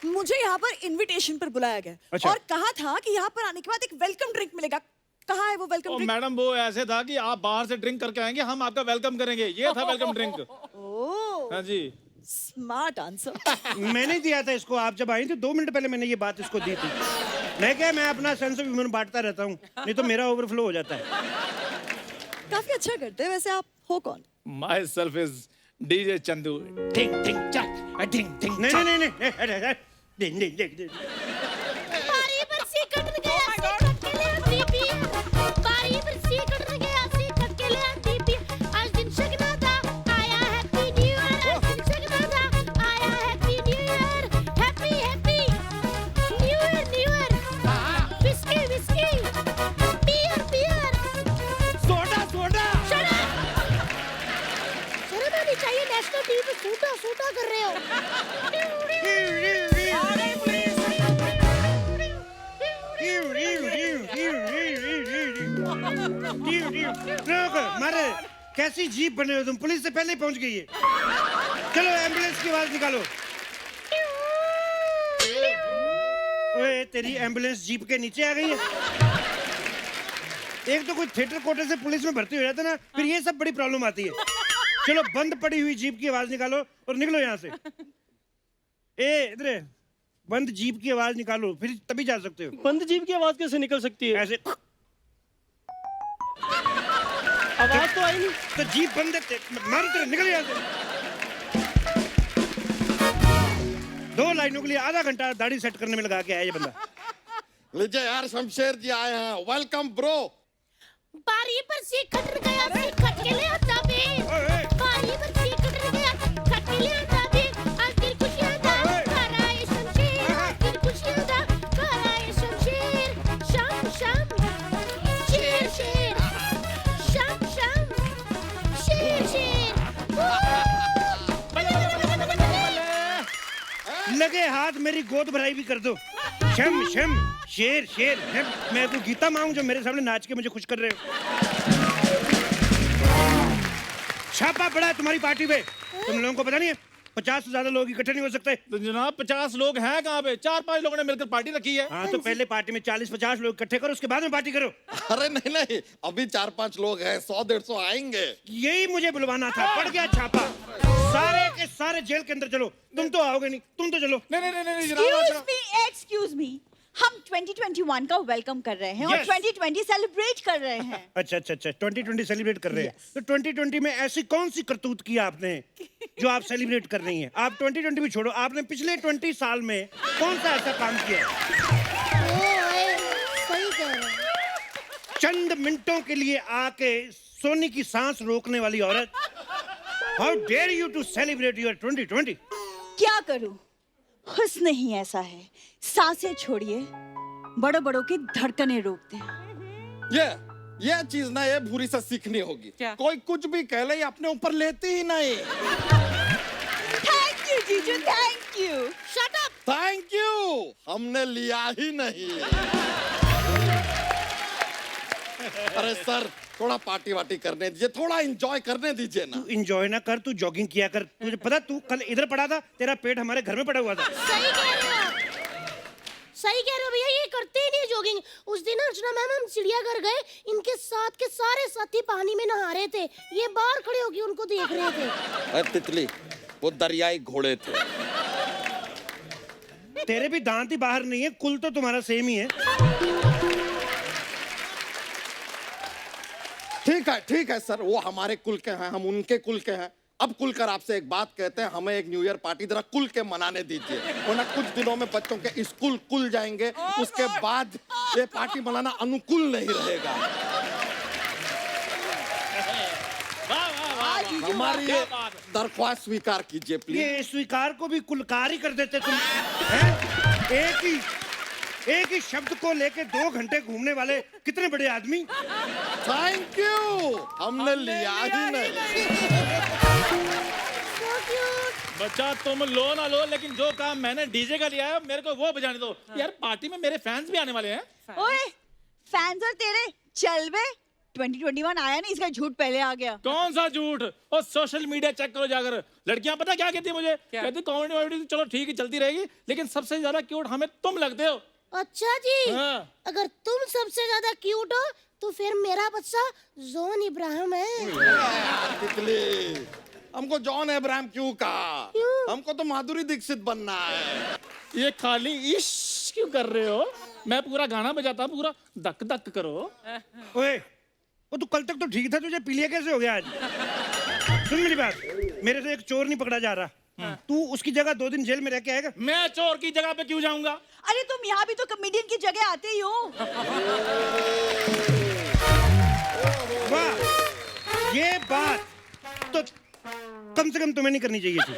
मुझे यहाँ पर इनविटेशन पर बुलाया गया अच्छा। और कहा था कि यहाँ पर आने के बाद एक वेलकम ड्रिंक मिलेगा। कहाँ है वो वेलकम ड्रिंक? मैडम वो ऐसे था कि आप बाहर से ड्रिंक करके आएंगे, हम आपका वेलकम करेंगे, ये था वेलकम ड्रिंक। ओह, हाँ जी। Smart answer. मैंने दिया था इसको, आप जब आई थी 2 मिनट पहले मैंने ये बात इसको दी थी। मैं अपना सेंस ऑफ ह्यूमर बांटता रहता हूँ, नहीं तो मेरा ओवरफ्लो हो जाता है। काफी अच्छा करते हैं वैसे। आप हो कौन? My self is DJ Chandu. टिंग टिंग चक टिंग टिंग। नहीं नहीं नहीं नहीं। बारी बरसी कटन गया सी कटले दीपी बारी बरसी कटन गया सी कटले दीपी आज दिन शगना दा आया हैप्पी न्यू ईयर आज दिन शगना दा आया happy new year happy happy new year whisky whisky beer beer soda soda. शर्म आनी चाहिए, नेशनल टीवी पे सूटा सूटा कर रहे हो। मारे कैसी जीप बने हो तुम, पुलिस से पहले ही पहुंच गई है। चलो एम्बुलेंस की आवाज निकालो। ओए तेरी एम्बुलेंस जीप के नीचे आ गई है। एक तो कोई थिएटर कोटे से पुलिस में भर्ती हो जाता ना, फिर ये सब बड़ी प्रॉब्लम आती है। चलो बंद पड़ी हुई जीप की आवाज निकालो और निकलो यहाँ से। इधर बंद जीप की आवाज निकालो, फिर तभी जा सकते हो। बंद जीप की आवाज कैसे निकल सकती है? ऐसे आवाज तो आई नहीं। तो जीप बंद है, मारो तेरे, निकल यहाँ से। 2 लाइनों के लिए आधा घंटा दाढ़ी सेट करने में लगा के आया ये बंदा। लीजिए यार, शमशेर जी आए हैं, वेलकम ब्रो। बारी बरसी कटन गया सी कटले दबे बारी बरसी कटन गया कटले दबे आज दिल खुशियां दा घर आए शमशेर आज दिल खुशियां दा घर आए शमशेर शाम शाम शेर शेर शाम शाम शेर शेर लगे हाथ मेरी गोद भराई भी कर दो। शम शम शेर शेर शम। मैं तो गीता मांगू जो मेरे सामने नाच के मुझे खुश कर रहे हो। छापा पड़ा है तुम्हारी पार्टी पे, तुम लोगों को पता नहीं है 50 से ज्यादा लोग इकट्ठे नहीं हो सकते। तो जनाब 50 लोग हैं कहाँ पे? 4-5 लोगों ने मिलकर पार्टी रखी है। हाँ तो पहले पार्टी में 40-50 लोग इकट्ठे करो, उसके बाद में पार्टी करो। अरे नहीं नहीं, अभी 4-5 लोग हैं, 100-150 आएंगे। यही मुझे बुलवाना था, पड़ गया छापा। सारे के सारे जेल के अंदर चलो। तुम तो आओगे नहीं, तुम तो चलो। नहीं एक्सक्यूज मी, हम 2021 का वेलकम कर रहे हैं और Yes. 2020 सेलिब्रेट कर रहे हैं। अच्छा 2020 सेलिब्रेट कर रहे हैं। तो 2020 में ऐसी कौन सी करतूत की आपने जो आप सेलिब्रेट कर रही हैं? आप 2020 भी छोड़ो, आपने पिछले 20 साल में कौन सा ऐसा काम किया? सही कह रहे हो। चंद मिनटों के लिए आके सोनी की सांस रोकने वाली औरत, how dare you to celebrate your 2020? क्या करूं, हुस्न ही ऐसा है, सांसें छोड़िए, बड़ों बड़ों की धड़कनें रोकते हैं। ये चीज ना ये भूरी से सीखनी होगी। कोई कुछ भी कह ले, ये अपने ऊपर लेती ही नहीं। थैंक यू जीजू, thank you. Shut up. Thank you, हमने लिया ही नहीं। अरे सर, थोड़ा पार्टी वार्टी करने दीजिए, थोड़ा एंजॉय करने दीजिए ना। तू इंजॉय ना कर, तू जॉगिंग किया कर। तुझे पता तू कल इधर पड़ा था, तेरा पेट हमारे घर में पड़ा हुआ था। सही कह रहे हो आप, सही कह रहे हो भैया, ये करते ही नहीं जॉगिंग। उस दिन अर्चना मैम हम चिड़ियाघर गए, इनके साथ के सारे साथी पानी में नहा रहे थे, ये बाहर खड़े होके उनको देख रहे थे। अरे तितली, वो दरियाई घोड़े थे। तेरे भी दांत ही बाहर नहीं है, कुल तो तुम्हारा सेम ही है। ठीक है सर, वो हमारे कुल के हैं, हम उनके कुल के हैं। अब कुल कर आपसे एक बात कहते हैं, हमें एक न्यू ईयर पार्टी जरा कुल के मनाने दीजिए, वरना कुछ दिनों में बच्चों के स्कूल खुल जाएंगे, उसके बाद ये पार्टी मनाना अनुकूल नहीं रहेगा। हमारी ये दरख्वास्त स्वीकार कीजिए प्लीज। ये स्वीकार को भी कुलकार ही कर देते तुम हैं? एक ही शब्द को लेके 2 घंटे घूमने वाले कितने बड़े आदमी। थैंक यू, हमने लिया ही नहीं। बच्चा तुम लो ना लो, लेकिन जो काम मैंने डीजे का लिया है मेरे को वो बजाने दो। यार पार्टी में मेरे फैंस भी आने वाले हैं। ओए, फैंस और तेरे चल बे, 2021 आया नहीं, इसका झूठ पहले आ गया। कौन सा झूठ? और सोशल मीडिया चेक करो जाकर, लड़कियां पता क्या कहती है मुझे? कहती कॉमेडी चलो ठीक है चलती रहेगी, लेकिन सबसे ज्यादा क्यूट हमें तुम लगते हो। अच्छा जी, हाँ। अगर तुम सबसे ज्यादा क्यूट हो तो फिर मेरा बच्चा जॉन इब्राहिम है। तितली, हमको जॉन अब्राहम क्यों कहा? हमको तो माधुरी दीक्षित बनना है। ये खाली इश्क क्यों कर रहे हो? मैं पूरा गाना बजाता, पूरा धक धक करो। ओए, वो तू कल तक तो ठीक था, तुझे पीलिया कैसे हो गया आज? सुन मेरी बात, मेरे से एक चोर नहीं पकड़ा जा रहा। तू उसकी जगह 2 दिन जेल में रह के आएगा? मैं चोर की जगह पे क्यों जाऊंगा? अरे तुम यहाँ भी तो कॉमेडियन की जगह आते ही हो। वाह, ये बात तो कम से कम तुम्हें नहीं करनी चाहिए थी।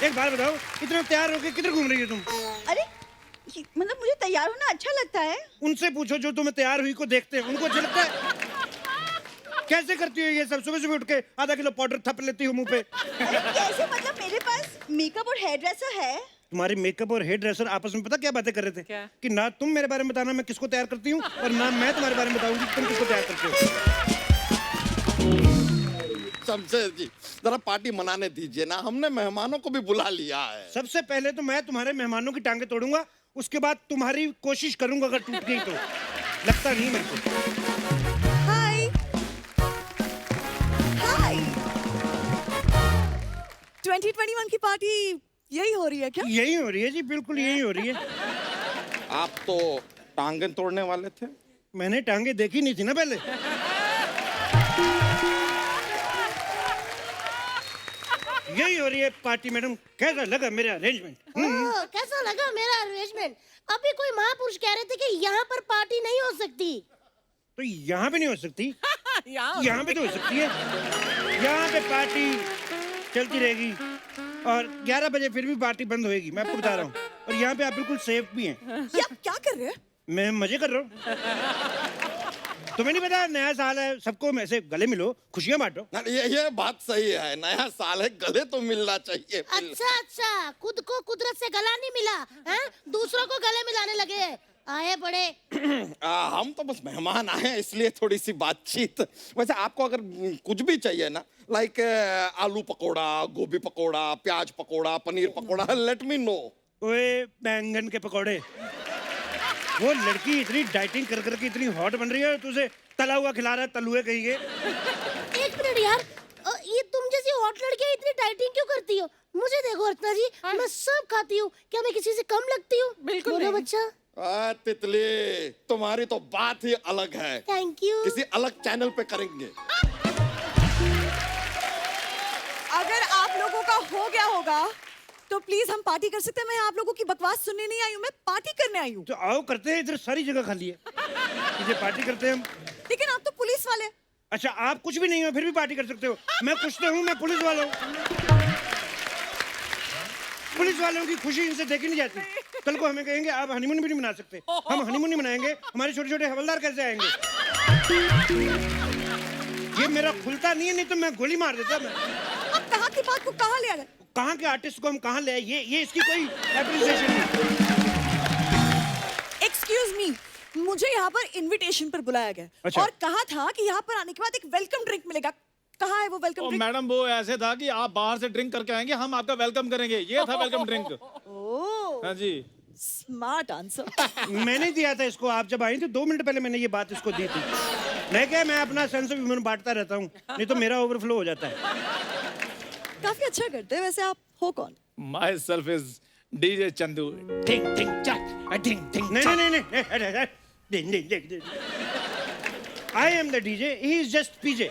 एक बात बताओ, इतना तैयार होके किधर घूम रही हो तुम? अरे मतलब मुझे तैयार होना अच्छा लगता है। उनसे पूछो जो तुम्हें तैयार हुई को देखते हैं, उनको अच्छा लगता है? कैसे करती हो ये सब? सुबह सुबह उठ के आधा किलो पाउडर थप लेती हो मुंह पे। अरे कैसे? मतलब मेरे पास मेकअप और हेयर ड्रेसर है। तुम्हारे मेकअप और हेयर ड्रेसर आपस में पता क्या बातें कर रहे थे? क्या? कि ना तुम मेरे बारे में बताना मैं किसको तैयार करती हूँ, और ना मैं तुम्हारे बारे में बताऊंगी तुम किसको तैयार करते हो। शमशेर जी, जरा पार्टी मनाने दीजिए ना, हमने मेहमानों को भी बुला लिया है। सबसे पहले तो मैं तुम्हारे मेहमानों की टांगे तोड़ूंगा, उसके बाद तुम्हारी कोशिश करूंगा, अगर टूट गई तो। लगता नहीं मेरे को। हाय हाय, 2021 की पार्टी यही हो रही है क्या? यही हो रही है जी, बिल्कुल यही हो रही है। आप तो टांगे तोड़ने वाले थे। मैंने टांगे देखी नहीं थी ना पहले। यही हो रही है पार्टी। मैडम, कैसा लगा मेरा अरेंजमेंट? कैसा लगा मेरा अरेंजमेंट? अभी कोई महापुरुष कह रहे थे कि यहाँ पर पार्टी नहीं हो सकती। तो यहाँ पे नहीं हो सकती? यहाँ पे तो हो सकती है। यहाँ पे पार्टी चलती रहेगी और 11 बजे फिर भी पार्टी बंद होएगी, मैं आपको बता रहा हूँ। और यहाँ पे आप बिल्कुल सेफ भी हैं। ये आप क्या कर रहे हैं? मैं मजे कर रहा हूँ। तुम्हें नहीं पता नया साल है, सबको ऐसे गले मिलो, खुशियाँ बांटो। ये बात सही है, नया साल है, गले तो मिलना चाहिए। अच्छा, खुद को कुदरत से गला नहीं मिला है? दूसरों को गले मिलाने लगे आए बड़े। हम तो बस मेहमान आए हैं, इसलिए थोड़ी सी बातचीत। वैसे आपको अगर कुछ भी चाहिए ना, लाइक आलू पकोड़ा, गोभी पकोड़ा, प्याज pakora, paneer pakora, let me know. ओए बैंगन के पकोड़े, वो लड़की इतनी डाइटिंग कर करके इतनी हॉट बन रही है, तुझे तला हुआ खिला रहा है, तलुए कहिए। एक मिनट यार, ये तुम जैसी हॉट लड़कियां इतनी डाइटिंग क्यों करती हो? मुझे देखो अर्चना जी, मैं सब खाती हूँ, क्या मैं किसी से कम लगती हूँ? बिल्कुल मेरा बच्चा। तितली, तुम्हारी तो बात ही अलग है। Thank you. किसी अलग चैनल पे करेंगे। अगर आप लोगों का हो गया होगा तो प्लीज हम पार्टी कर सकते हैं। मैं आप लोगों की बकवास सुनने नहीं आई हूँ, मैं पार्टी करने आई हूँ। तो आओ करते हैं, इधर सारी जगह खाली है, इधर पार्टी करते हैं हम। लेकिन आप तो पुलिस वाले। अच्छा, आप कुछ भी नहीं हो फिर भी पार्टी कर सकते हो? मैं कुछ तो हूँ, मैं पुलिस वाला हूँ। पुलिस वालों की खुशी इनसे देखी नहीं जाती। कल को हमें कहेंगे आप हनीमून भी नहीं मना सकते, हम हनीमून नहीं मनाएंगे, हमारे छोटे छोटे हवलदार कैसे आएंगे? ये मेरा खुलता नहीं है, नहीं तो मैं गोली मार देता। मैं अब कहाँ की बात को कहाँ ले आ गए? कहाँ के आर्टिस्ट को हम कहाँ ले आए? ये इसकी कोई एप्रिसिएशन नहीं। एक्सक्यूज मी, मुझे यहाँ पर इनविटेशन पर बुलाया गया। अच्छा। और कहा था कि यहाँ पर आने के बाद एक वेलकम ड्रिंक मिलेगा। कहाँ है वो वेलकम ड्रिंक? मैडम, वो ऐसे था कि आप बाहर से ड्रिंक करके आएंगे, हम आपका वेलकम करेंगे, ये था वेलकम ड्रिंक। ओह, हाँ जी। Smart answer. मैंने दिया था इसको, आप जब आई थी 2 मिनट पहले मैंने ये बात इसको दी थी। मैं अपना सेंस ऑफ ह्यूमर बांटता रहता हूँ, नहीं तो मेरा ओवरफ्लो हो जाता है। काफी अच्छा करते हैं। वैसे आप हो कौन? My self is DJ Chandu. टिंग टिंग चक, टिंग टिंग। नहीं, I am the DJ, he is just PJ।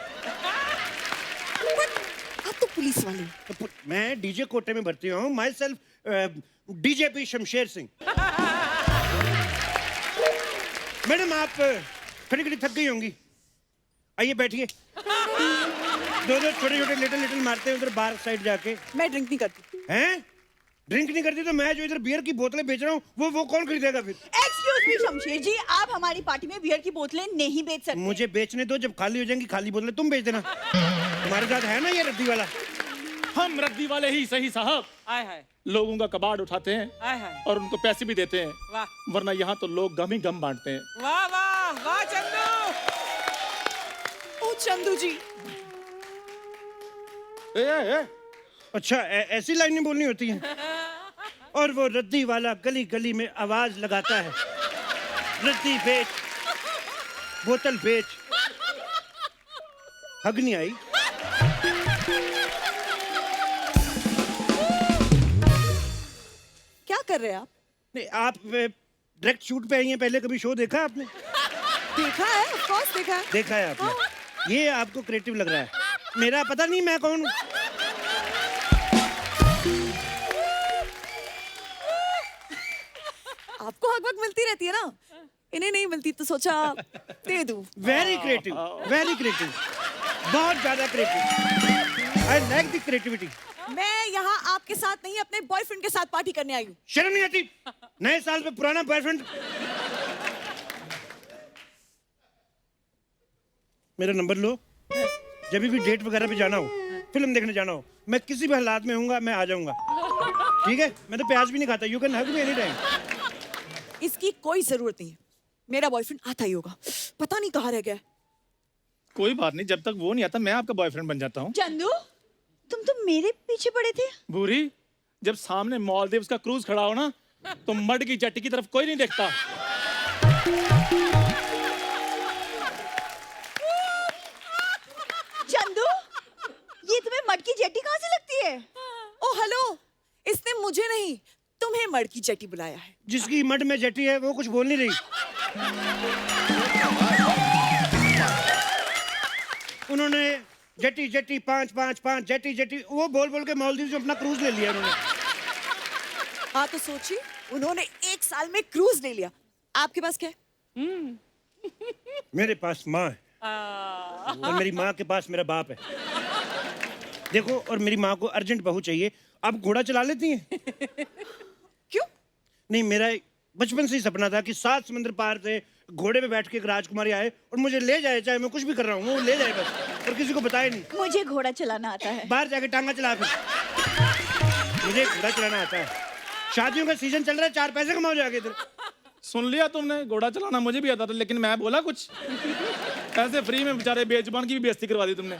आप तो पुलिस वाले। मैं डीजे कोटे में भर्ती हूँ, myself DJP Shamsher Singh. Madam, आप खड़ी खड़ी थक गई होंगी, आइए बैठिए। दो छोटे छोटे लिटिल मारते हैं उधर बार साइड जाके। मैं ड्रिंक नहीं करती। हैं? ड्रिंक नहीं करती तो मैं जो इधर बियर की बोतलें बेच रहा हूँ वो कौन खरीदेगा फिर? एक्सक्यूज मी शमशेर जी, आप हमारी पार्टी में बियर की बोतलें नहीं बेच सकते। मुझे बेचने दो, जब खाली हो जाएंगी खाली बोतलें तुम बेच देना। तुम्हारे साथ है ना ये रद्दी वाला? हम रद्दी वाले ही सही साहब आय हाय लोगों का कबाड़ उठाते हैं आय हाय और उनको पैसे भी देते हैं, वाह वरना यहाँ तो लोग गम ही गम बांटते हैं। वाह वाह वाह चंदू। ओ चंदू जी, अच्छा ऐसी लाइनें बोलनी होती हैं। और वो रद्दी वाला गली गली में आवाज लगाता है, रद्दी बेच, बोतल बेच। हग नहीं आई। क्या कर रहे हैं आप? नहीं, आप डायरेक्ट शूट पे आई हैं, पहले कभी शो देखा आपने? देखा है, ऑफ कोर्स देखा है। देखा है आपने? ये आपको क्रिएटिव लग रहा है। मेरा पता नहीं मैं कौन हूँ। आपको हक वक मिलती रहती है ना, इन्हें नहीं मिलती तो सोचा दे दूं। वेरी क्रिएटिव, वेरी क्रिएटिव, बहुत ज्यादा creative. I like the creativity. मैं यहाँ आपके साथ नहीं, अपने बॉयफ्रेंड के साथ पार्टी करने आई हूँ। शर्म नहीं आती? नए साल पे पुराना बॉयफ्रेंड। मेरा नंबर लो, जब भी डेट वगैरह पे जाना हो, फिल्म देखने जाना हो, मैं किसी भी हालात में हूँगा, मैं आ जाऊंगा। ठीक है? मैं तो प्याज भी नहीं खाता। You can hug me any time. इसकी कोई जरूरत नहीं है, मेरा बॉयफ्रेंड आता ही होगा, पता नहीं कहाँ रह गया। कोई बात नहीं, जब तक वो नहीं आता मैं आपका बॉयफ्रेंड बन जाता हूँ। चंदू, तुम तो मेरे पीछे पड़े थे। भूरी, जब सामने मालदीव्स का क्रूज खड़ा हो ना, तो मड की जट्टी की तरफ कोई नहीं देखता। चंदू, ये तुम्हें मड की जेटी कहाँ से लगती है? ओ हेलो, इसने मुझे नहीं तुम्हें मड की जेटी बुलाया है। जिसकी मड में जटी है वो कुछ बोल नहीं रही। उन्होंने जटी जटी 5 5 5 जटी जटी वो बोल बोल के मालदीव से अपना क्रूज ले लिया उन्होंने। हाँ तो सोचिए, उन्होंने 1 साल में क्रूज ले लिया। आपके पास क्या है? मेरे पास माँ है और मेरी माँ के पास मेरा बाप है। देखो, और मेरी माँ को अर्जेंट बहू चाहिए। आप घोड़ा चला लेती हैं? क्यों? नहीं, मेरा बचपन से ही सपना था कि 7 समुद्र पार से घोड़े पे बैठ के एक राजकुमारी आए और मुझे ले जाए, चाहे मैं कुछ भी कर रहा हूँ वो ले जाए बस, और किसी को बताए नहीं। मुझे घोड़ा चलाना आता है। बाहर जाके टांगा चला फिर। मुझे घोड़ा चलाना आता है। शादियों का सीजन चल रहा है, 4 पैसे कमाओ जाके इधर। सुन लिया तुमने, घोड़ा चलाना मुझे भी आता था, लेकिन मैं बोला कुछ, ऐसे फ्री में बेचारे बेजुबान की भी बेइज्जती करवा दी तुमने।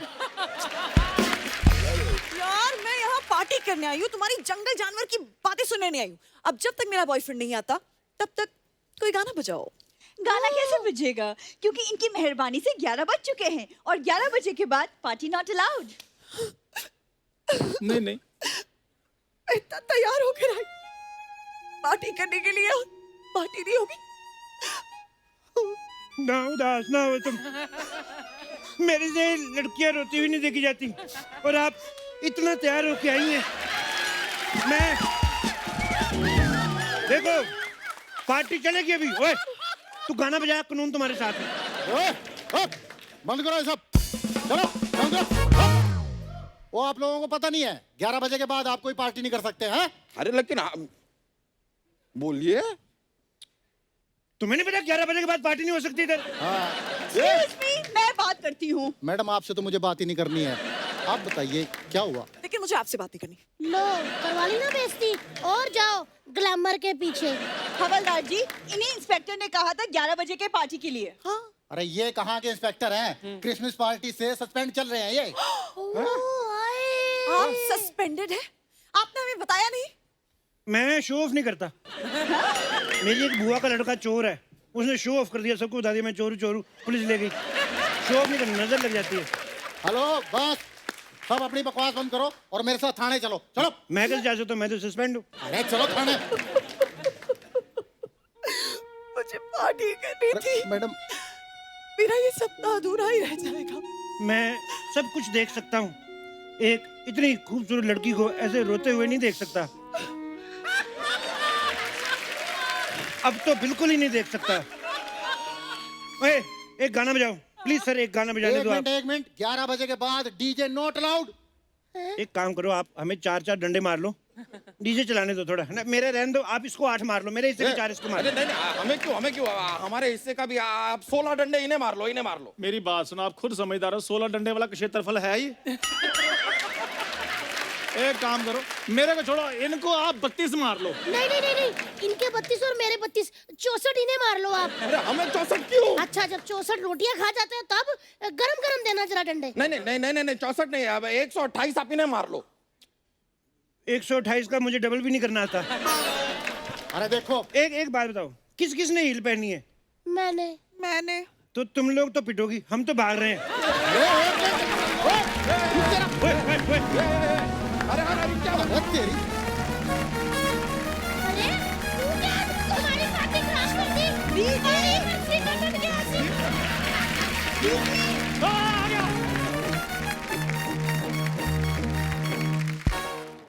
यार मैं यहाँ पार्टी करने आई हूँ, तुम्हारी जंगल जानवर की बातें सुनने नहीं आई हूँ। अब जब तक मेरा बॉयफ्रेंड नहीं आता तब तक कोई गाना बजाओ। गाना कैसे बजेगा, क्योंकि इनकी मेहरबानी से 11 बज चुके हैं और 11 बजे के बाद पार्टी नॉट अलाउड। नहीं नहीं, इतना तैयार होकर आई पार्टी करने के लिए, पार्टी नहीं होगी। ना उदास ना हो तुम। मेरे से लड़कियां रोती हुई नहीं देखी जाती और आप इतना तैयार होके आई हैं। मैं देखो, पार्टी चलेगी अभी। ओए, तू गाना बजा, कानून तुम्हारे साथ है। बंद करो ये सब, चलो बंद करो। वो आप लोगों को पता नहीं है 11 बजे के बाद आप कोई पार्टी नहीं कर सकते हैं? अरे लेकिन बोलिए, तुम्हें नहीं पता 11 बजे के बाद पार्टी नहीं हो सकती इधर? Excuse me, मैं बात करती हूँ। मैडम आपसे तो मुझे बात ही नहीं करनी है। आप बताइए क्या हुआ? लेकिन मुझे आपसे बात नहीं करनी। लो करवा ली ना बेइज्जती, और जाओ ग्लैमर के पीछे। हवलदार जी, इन्हीं इंस्पेक्टर ने कहा था 11 बजे के पार्टी के लिए। हाँ, अरे ये कहाँ के इंस्पेक्टर हैं? क्रिसमस पार्टी से सस्पेंड चल रहे हैं ये। आप सस्पेंडेड है? आपने हमें बताया नहीं। मैं शो ऑफ नहीं करता। मेरी एक बुआ का लड़का चोर है, उसने शो ऑफ कर दिया, सबको बता दिया मैं चोरू चोरू, पुलिस ले गई। शो ऑफ नहीं करना, नजर लग जाती है। हेलो बस, सब अपनी बकवास बंद करो और मेरे साथ थाने चलो। चलो। मैं कैसे जा सकता हूँ? मैं तो सस्पेंड हूँ। अरे चलो थाने। मुझे पार्टी करनी थी। मैडम, मेरा ये सपना अधूरा ही रह जाएगा। मैं सब कुछ देख सकता हूँ, एक इतनी खूबसूरत लड़की को ऐसे रोते हुए नहीं देख सकता। अब तो बिल्कुल ही नहीं देख सकता। ओए, एक गाना बजाओ प्लीज सर, एक गाना बजाने दो आप। एक मिनट, 11 बजे के बाद डीजे नॉट अलाउड। एक काम करो, आप हमें 4-4 डंडे मार लो, डीजे चलाने दो थोड़ा ना, मेरे रहने दो, आप इसको 8 मार लो, मेरे हिस्से के 4 इसको मार अरे लो। नहीं, हमें क्यों हमारे हिस्से का भी आप 16 डंडे इन्हें मार लो। मेरी बात सुनो, आप खुद समझदार हो, 16 डंडे वाला क्षेत्रफल है ही। एक काम करो, मेरे को छोड़ो, इनको आप 32 मार लो। नहीं नहीं नहीं नहीं, इनके 32 और मेरे 32, 64 इन्हें मार लो आप। अरे हमें 64 क्यों? अच्छा, जब 64 रोटियां खा जाते हो तब गरम गरम देना जरा डंडे। नहीं नहीं नहीं नहीं नहीं 64 नहीं, अब 128 आप इन्हें मार लो। 128 का मुझे डबल भी नहीं करना आता। अरे देखो, एक बात बताओ, किस किसने हील पहनी है? मैंने तो तुम लोग तो पिटोगी, हम तो भाग रहे हैं। अरे क्या बात है तेरी? अरे तू क्या, तुम्हारी पार्टी खराब कर दी। बारी बरसी कटन गया सी।